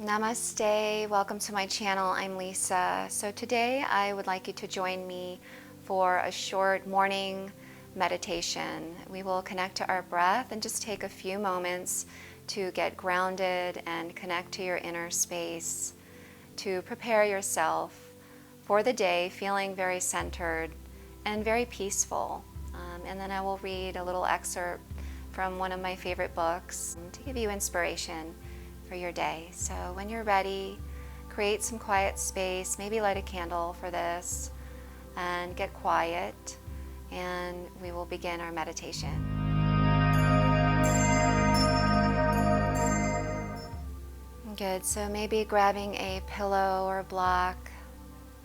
Namaste, welcome to my channel. I'm Lisa. So today I would like you to join me for a short morning meditation. We will connect to our breath and just take a few moments to get grounded and connect to your inner space, to prepare yourself for the day feeling very centered and very peaceful. And then I will read a little excerpt from one of my favorite books to give you inspiration for your day. So when you're ready, create some quiet space, maybe light a candle for this, and get quiet, and we will begin our meditation. Good, so maybe grabbing a pillow or a block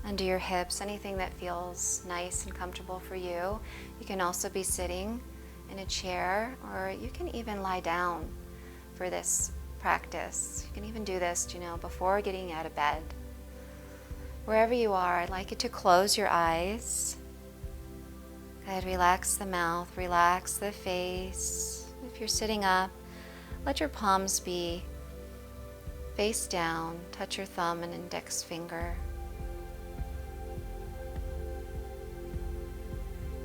under your hips, anything that feels nice and comfortable for you. You can also be sitting in a chair, or you can even lie down for this practice. You can even do this, before getting out of bed. Wherever you are, I'd like you to close your eyes. Good, relax the mouth, relax the face. If you're sitting up, let your palms be face down, touch your thumb and index finger.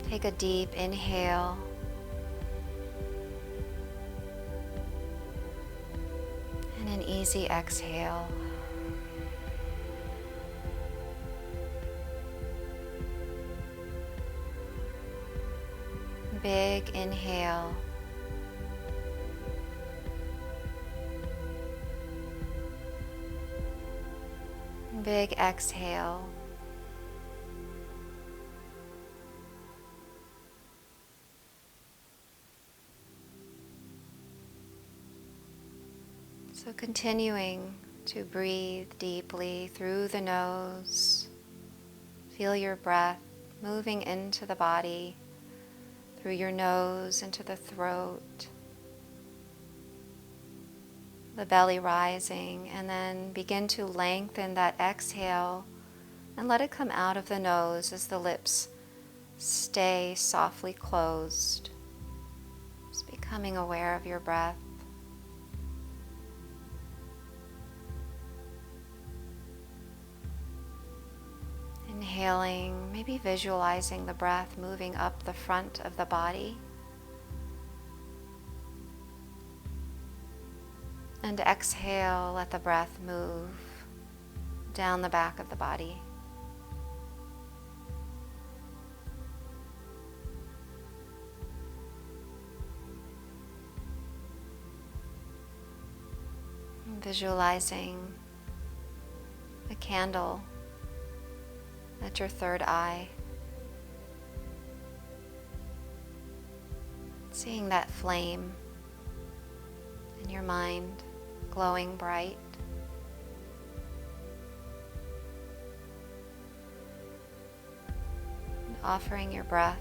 Take a deep inhale. And an easy exhale. Big inhale. Big exhale. So continuing to breathe deeply through the nose. Feel your breath moving into the body, through your nose, into the throat, the belly rising, and then begin to lengthen that exhale and let it come out of the nose as the lips stay softly closed. Just becoming aware of your breath. Inhaling, maybe visualizing the breath moving up the front of the body. And exhale, let the breath move down the back of the body. Visualizing a candle at your third eye. Seeing that flame in your mind glowing bright. And offering your breath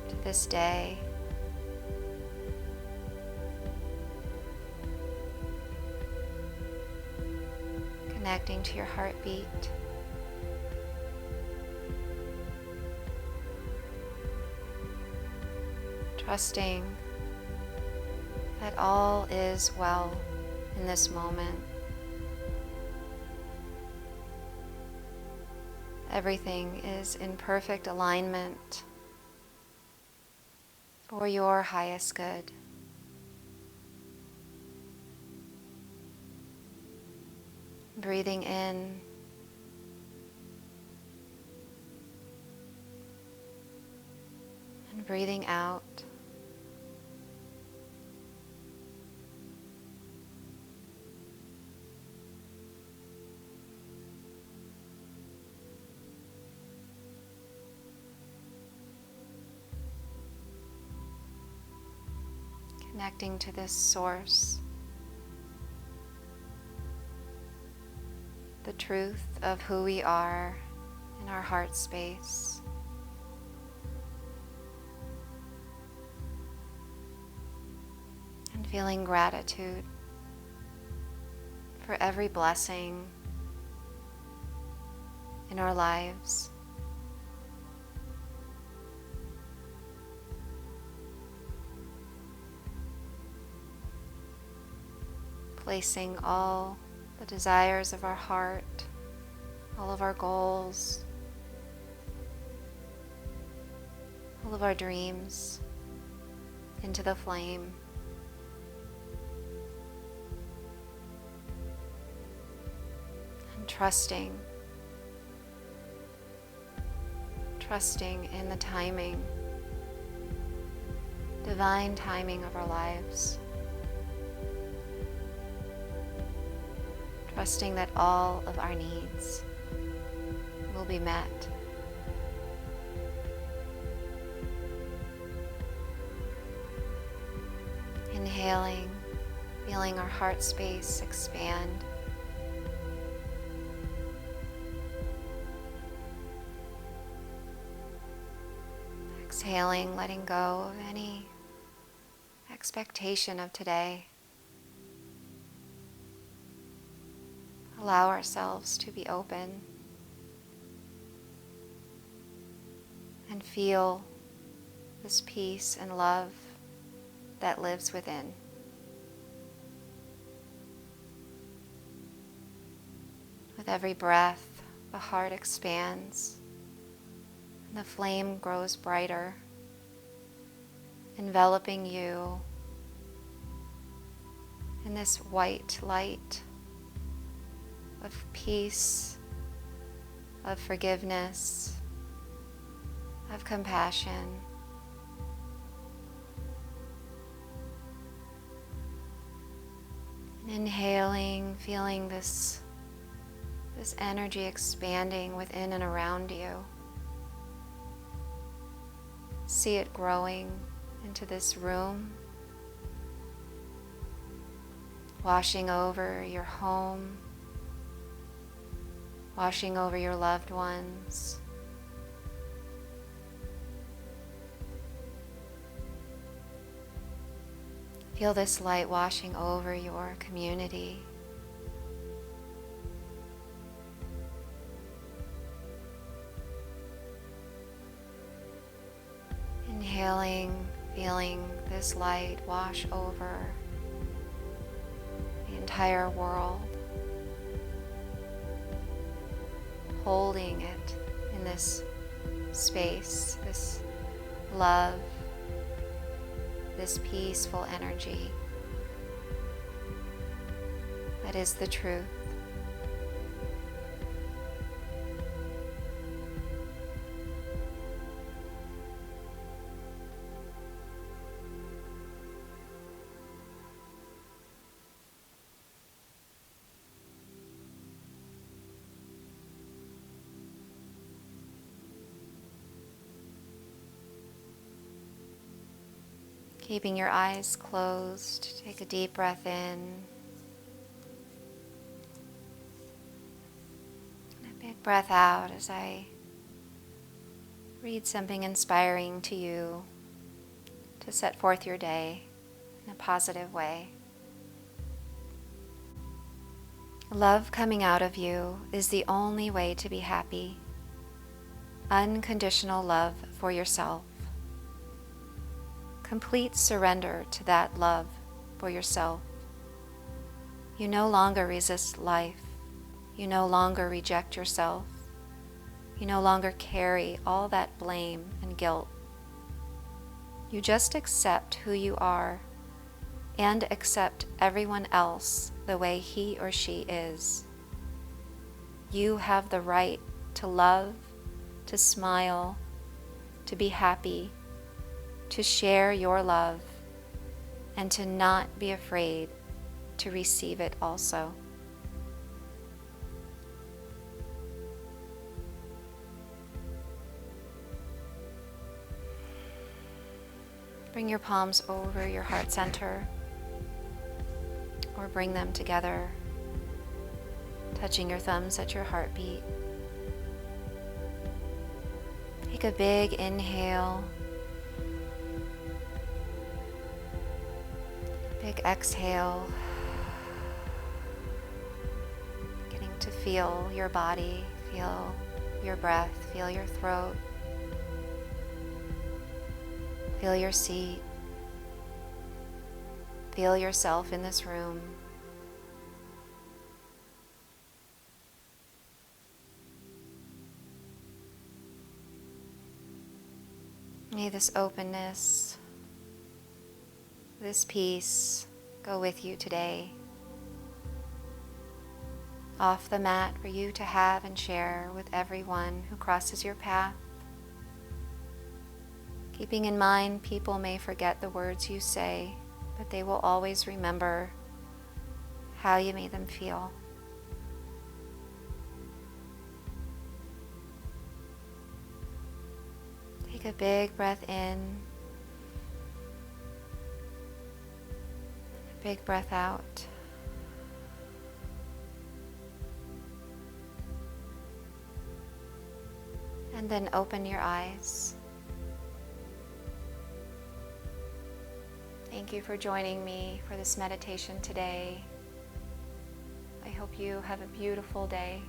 to this day. Connecting to your heartbeat. Trusting that all is well in this moment. Everything is in perfect alignment for your highest good. Breathing in and breathing out. Connecting to this source. The truth of who we are in our heart space. And feeling gratitude for every blessing in our lives. placing all the desires of our heart, all of our goals, all of our dreams into the flame. And trusting in the timing, divine timing of our lives. Trusting that all of our needs will be met. Inhaling, feeling our heart space expand. Exhaling, letting go of any expectation of today. Allow ourselves to be open and feel this peace and love that lives within. With every breath, the heart expands and the flame grows brighter, enveloping you in this white light of peace, of forgiveness, of compassion. And inhaling, feeling this energy expanding within and around you. See it growing into this room, washing over your home, washing over your loved ones. Feel this light washing over your community. Inhaling, feeling this light wash over the entire world. Holding it in this space, this love, this peaceful energy that is the truth. Keeping your eyes closed, take a deep breath in. And a big breath out as I read something inspiring to you to set forth your day in a positive way. Love coming out of you is the only way to be happy. Unconditional love for yourself. Complete surrender to that love for yourself. You no longer resist life. You no longer reject yourself. You no longer carry all that blame and guilt. You just accept who you are and accept everyone else the way he or she is. You have the right to love, to smile, to be happy, to share your love, and to not be afraid to receive it also. Bring your palms over your heart center, or bring them together, touching your thumbs at your heartbeat. Take a big inhale. Big exhale, getting to feel your body, feel your breath, feel your throat, feel your seat, feel yourself in this room. May this openness, this peace go with you today. Off the mat for you to have and share with everyone who crosses your path. Keeping in mind, people may forget the words you say, but they will always remember how you made them feel. Take a big breath in, a big breath out. And then open your eyes. Thank you for joining me for this meditation today. I hope you have a beautiful day.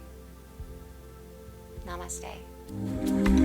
Namaste.